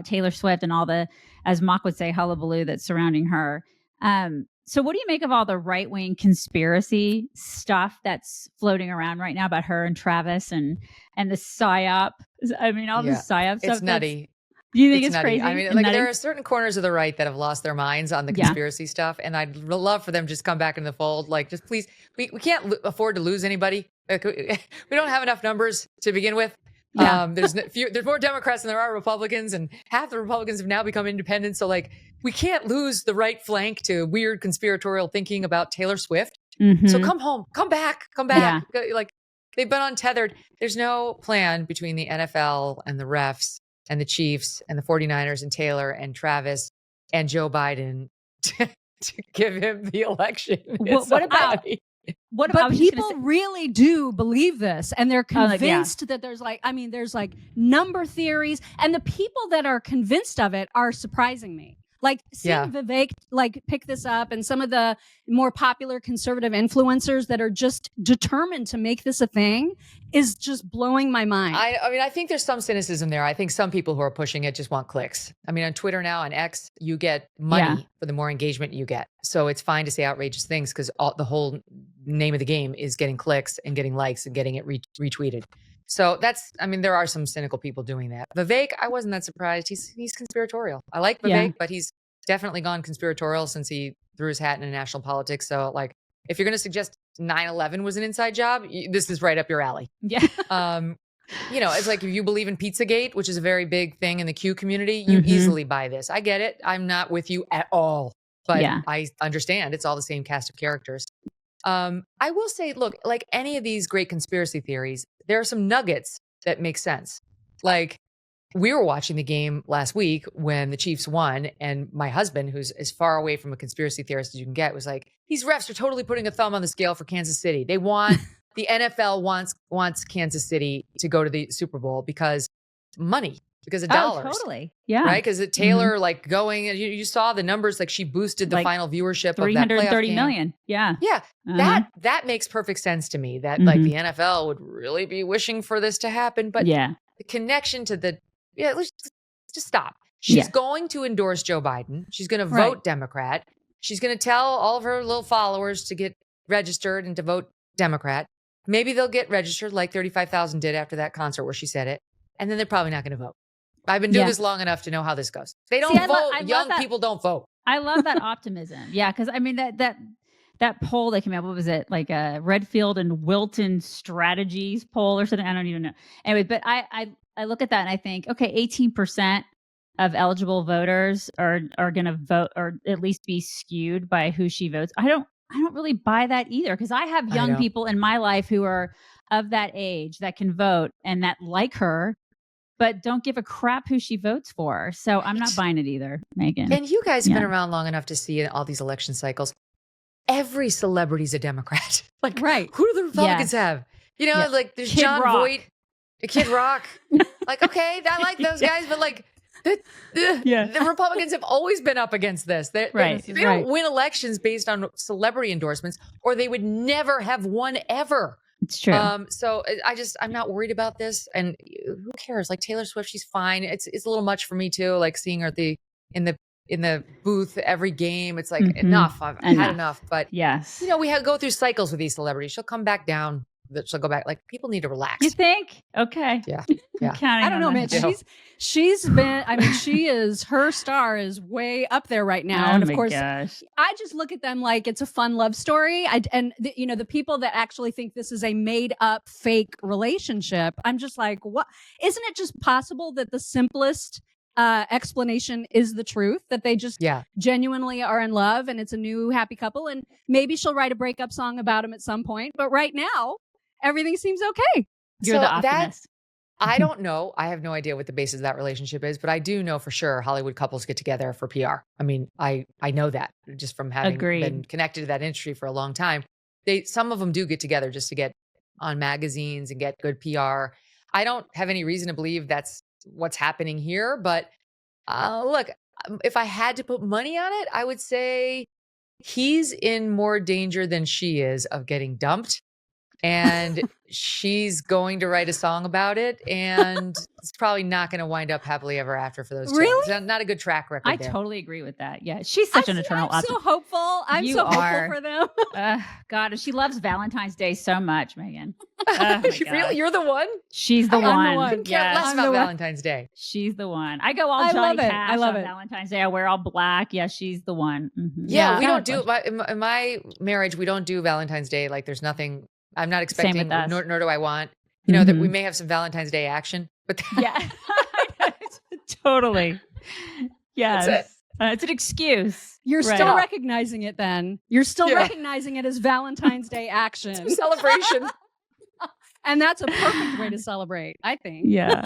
Taylor Swift and all the, as Mock would say, hullabaloo that's surrounding her. So what do you make of all the right-wing conspiracy stuff that's floating around right now about her and Travis and the psyop? I mean, all the psyop stuff. It's nutty. Do you think it's nutty. crazy? I mean, like there are certain corners of the right that have lost their minds on the conspiracy stuff, and I'd love for them to just come back in the fold. Like, just please, we can't afford to lose anybody. Like, we don't have enough numbers to begin with. Yeah. There's more Democrats than there are Republicans, and half the Republicans have now become independent. So, like, we can't lose the right flank to weird conspiratorial thinking about Taylor Swift. Mm-hmm. So come home, come back. Yeah. Like, they've been untethered. There's no plan between the NFL and the refs and the Chiefs and the 49ers and Taylor and Travis and Joe Biden to give him the election. What about people really do believe this, and they're convinced that there's number theories, and the people that are convinced of it are surprising me. Like seeing Vivek pick this up, and some of the more popular conservative influencers that are just determined to make this a thing is just blowing my mind. I mean, I think there's some cynicism there. I think some people who are pushing it just want clicks. I mean, on Twitter now, on X, you get money for the more engagement you get. So it's fine to say outrageous things because the whole name of the game is getting clicks and getting likes and getting it retweeted. So there are some cynical people doing that. Vivek, I wasn't that surprised. He's conspiratorial. I like Vivek, but he's definitely gone conspiratorial since he threw his hat into national politics. So, like, if you're going to suggest 9/11 was an inside job, this is right up your alley. Yeah. It's like if you believe in Pizzagate, which is a very big thing in the Q community, you easily buy this. I get it. I'm not with you at all, but I understand it's all the same cast of characters. I will say, look, like any of these great conspiracy theories, there are some nuggets that make sense. Like, we were watching the game last week when the Chiefs won, and my husband, who's as far away from a conspiracy theorist as you can get, was like, these refs are totally putting a thumb on the scale for Kansas City. They want, the NFL wants Kansas City to go to the Super Bowl because money, because of dollars. Oh, totally. Yeah. Right? Because Taylor, going, you saw the numbers, like she boosted the final viewership of that playoff 330 game. million. Yeah. Yeah. That makes perfect sense to me, that like the NFL would really be wishing for this to happen. But the connection to let's just stop. She's going to endorse Joe Biden. She's going to vote Democrat. She's going to tell all of her little followers to get registered and to vote Democrat. Maybe they'll get registered like 35,000 did after that concert where she said it. And then they're probably not going to vote. I've been doing this long enough to know how this goes. They don't vote. Young people don't vote. I love that optimism. Yeah. Cause I mean, that poll that came out, what was it? Like a Redfield and Wilton strategies poll or something. I don't even know. Anyway, but I look at that and I think, okay, 18% of eligible voters are going to vote, or at least be skewed by who she votes. I don't really buy that either, because I have young people in my life who are of that age that can vote and that like her, but don't give a crap who she votes for. So I'm not buying it either, Megan. And you guys have been around long enough to see all these election cycles. Every celebrity's a Democrat. Like, who do the Republicans have? Like there's Kid John Rock. Voight, Kid Rock. Like, okay, I like those guys, but like the Republicans have always been up against this. They don't win elections based on celebrity endorsements, or they would never have won ever. It's true. So I'm not worried about this. And who cares? Like Taylor Swift, she's fine. It's a little much for me too. Like seeing her in the booth every game. It's like enough. I've had enough. But yes, we go through cycles with these celebrities. She'll come back down. She'll go back. Like, people need to relax. You think? Okay. Yeah. I don't know, man. She's been, I mean, her star is way up there right now. And of course, I just look at them like it's a fun love story. The people that actually think this is a made up fake relationship, I'm just like, what? Isn't it just possible that the simplest explanation is the truth, that they just genuinely are in love and it's a new happy couple, and maybe she'll write a breakup song about him at some point, but right now everything seems okay. You're the optimist. I don't know. I have no idea what the basis of that relationship is, but I do know for sure Hollywood couples get together for PR. I mean, I know that just from having been connected to that industry for a long time. Some of them do get together just to get on magazines and get good PR. I don't have any reason to believe that's what's happening here, but look, if I had to put money on it, I would say he's in more danger than she is of getting dumped. and she's going to write a song about it, and it's probably not going to wind up happily ever after for those two. Really? It's not a good track record. I totally agree with that. Yeah, she's such an eternal optimist. So hopeful. I'm so hopeful for them. God, and she loves Valentine's Day so much, Megan. You're the one. She's the one. I'm the one. Care less about Valentine's Day. She's the one. I go all Johnny Cash I love on Valentine's Day. I wear all black. Yeah, she's the one. Mm-hmm. Yeah, we don't do in my marriage. We don't do Valentine's Day. Like, there's nothing. I'm not expecting, nor do I want. You know, that we may have some Valentine's Day action, but yeah, totally. Yes, it's an excuse. You're still recognizing it. Then you're still recognizing it as Valentine's Day action celebration. And that's a perfect way to celebrate, I think. Yeah.